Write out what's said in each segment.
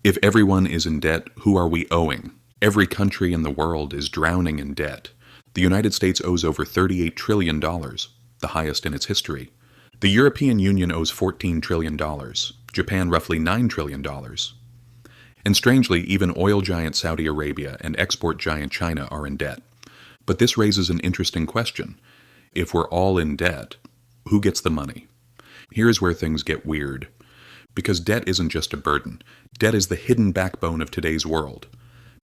If everyone is in debt, who are we owing? Every country in the world is drowning in debt. The United States owes over $38 trillion, the highest in its history. The European Union owes $14 trillion, Japan roughly $9 trillion. And strangely, even oil giant Saudi Arabia and export giant China are in debt. But this raises an interesting question. If we're all in debt, who gets the money? Here's where things get weird. Because debt isn't just a burden. Debt is the hidden backbone of today's world.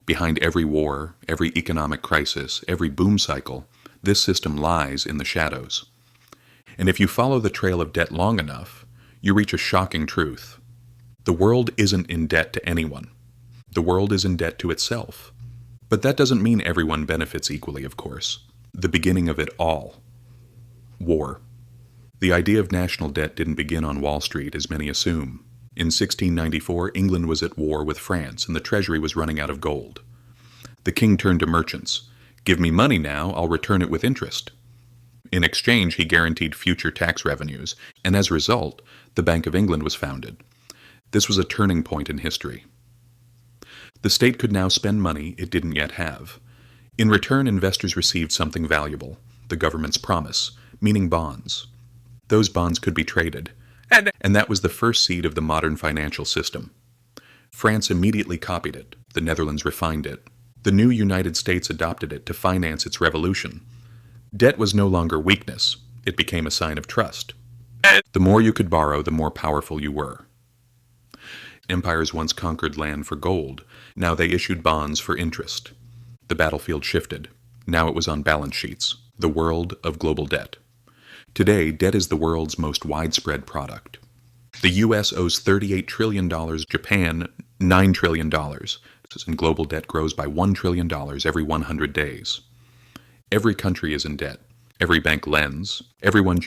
Behind every war, every economic crisis, every boom cycle, this system lies in the shadows. And if you follow the trail of debt long enough, you reach a shocking truth. The world isn't in debt to anyone. The world is in debt to itself. But that doesn't mean everyone benefits equally, of course. The beginning of it all. War. The idea of national debt didn't begin on Wall Street, as many assume. In 1694, England was at war with France, and the treasury was running out of gold. The king turned to merchants. "Give me money now, I'll return it with interest." In exchange, he guaranteed future tax revenues, and as a result, the Bank of England was founded. This was a turning point in history. The state could now spend money it didn't yet have. In return, investors received something valuable, the government's promise, meaning bonds. Those bonds could be traded, and that was the first seed of the modern financial system. France immediately copied it, the Netherlands refined it. The new United States adopted it to finance its revolution. Debt was no longer weakness, it became a sign of trust. The more you could borrow, the more powerful you were. Empires once conquered land for gold, now they issued bonds for interest. The battlefield shifted. Now it was on balance sheets, the world of global debt. Today, debt is the world's most widespread product. The U.S. owes $38 trillion, Japan $9 trillion, and global debt grows by $1 trillion every 100 days. Every country is in debt. Every bank lends. Everyone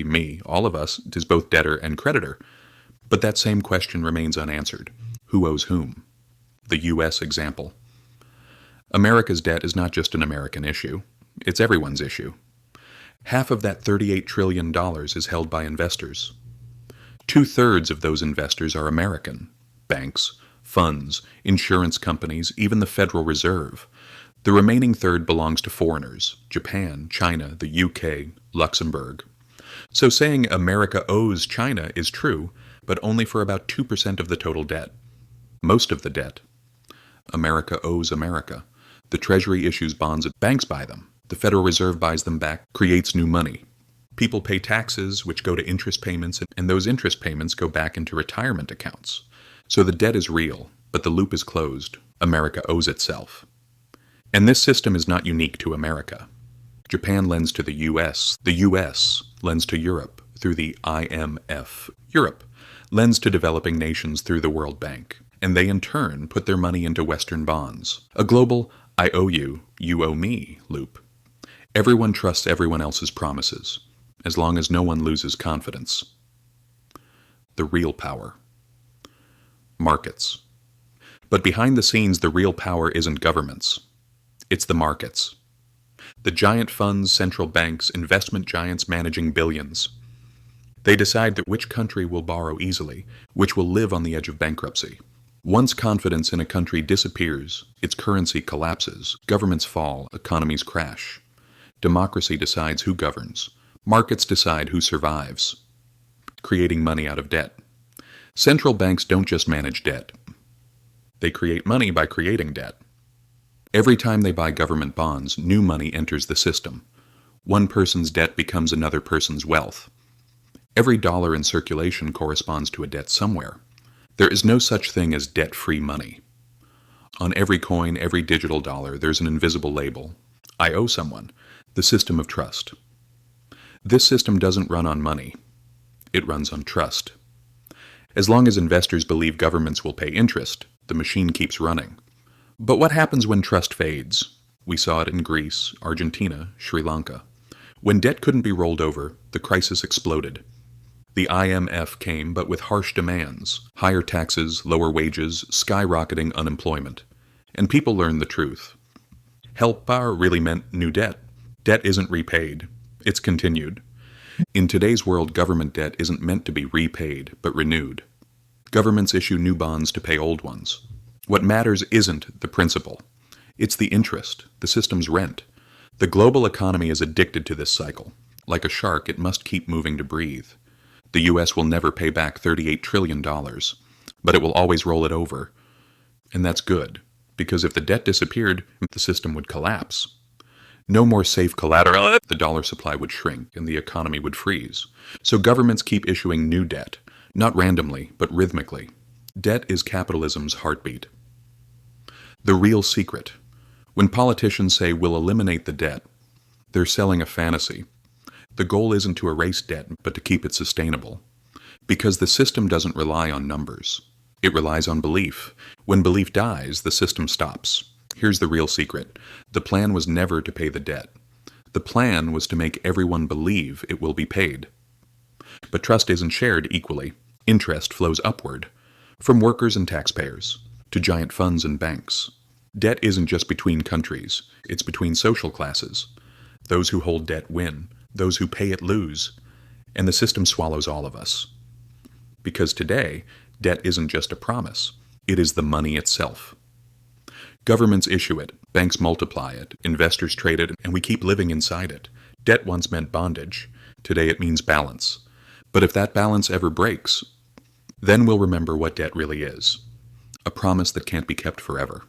me, all of us, is both debtor and creditor. But that same question remains unanswered. Who owes whom? The U.S. example. America's debt is not just an American issue. It's everyone's issue. Half of that $38 trillion is held by investors. 2/3 of those investors are American. Banks, funds, insurance companies, even the Federal Reserve. The remaining third belongs to foreigners, Japan, China, the UK, Luxembourg. So saying America owes China is true, but only for about 2% of the total debt. Most of the debt. America owes America. The Treasury issues bonds, banks buy them. The Federal Reserve buys them back, creates new money. People pay taxes, which go to interest payments, and those interest payments go back into retirement accounts. So the debt is real, but the loop is closed. America owes itself. And this system is not unique to America. Japan lends to the U.S. The U.S. lends to Europe through the IMF. Europe lends to developing nations through the World Bank. And they in turn put their money into Western bonds. A global I owe you, you owe me loop. Everyone trusts everyone else's promises, as long as no one loses confidence. The real power. Markets. But behind the scenes, the real power isn't governments. It's the markets. The giant funds, central banks, investment giants managing billions. They decide that which country will borrow easily, which will live on the edge of bankruptcy. Once confidence in a country disappears, its currency collapses, governments fall, economies crash. Democracy decides who governs. Markets decide who survives, creating money out of debt. Central banks don't just manage debt. They create money by creating debt. Every time they buy government bonds, new money enters the system. One person's debt becomes another person's wealth. Every dollar in circulation corresponds to a debt somewhere. There is no such thing as debt-free money. On every coin, every digital dollar, there's an invisible label. I owe someone. The system of trust. This system doesn't run on money. It runs on trust. As long as investors believe governments will pay interest, the machine keeps running. But what happens when trust fades? We saw it in Greece, Argentina, Sri Lanka. When debt couldn't be rolled over, the crisis exploded. The IMF came, but with harsh demands, higher taxes, lower wages, skyrocketing unemployment. And people learned the truth. Helpar really meant new debt. Debt isn't repaid. It's continued. In today's world, government debt isn't meant to be repaid, but renewed. Governments issue new bonds to pay old ones. What matters isn't the principal. It's the interest, the system's rent. The global economy is addicted to this cycle. Like a shark, it must keep moving to breathe. The U.S. will never pay back $38 trillion, but it will always roll it over. And that's good, because if the debt disappeared, the system would collapse. No more safe collateral, the dollar supply would shrink and the economy would freeze. So governments keep issuing new debt, not randomly, but rhythmically. Debt is capitalism's heartbeat. The real secret. When politicians say we'll eliminate the debt, they're selling a fantasy. The goal isn't to erase debt, but to keep it sustainable. Because the system doesn't rely on numbers. It relies on belief. When belief dies, the system stops. Here's the real secret. The plan was never to pay the debt. The plan was to make everyone believe it will be paid. But trust isn't shared equally. Interest flows upward, from workers and taxpayers, to giant funds and banks. Debt isn't just between countries, it's between social classes. Those who hold debt win, those who pay it lose, and the system swallows all of us. Because today, debt isn't just a promise, it is the money itself. Governments issue it, banks multiply it, investors trade it, and we keep living inside it. Debt once meant bondage, today it means balance. But if that balance ever breaks, then we'll remember what debt really is. A promise that can't be kept forever.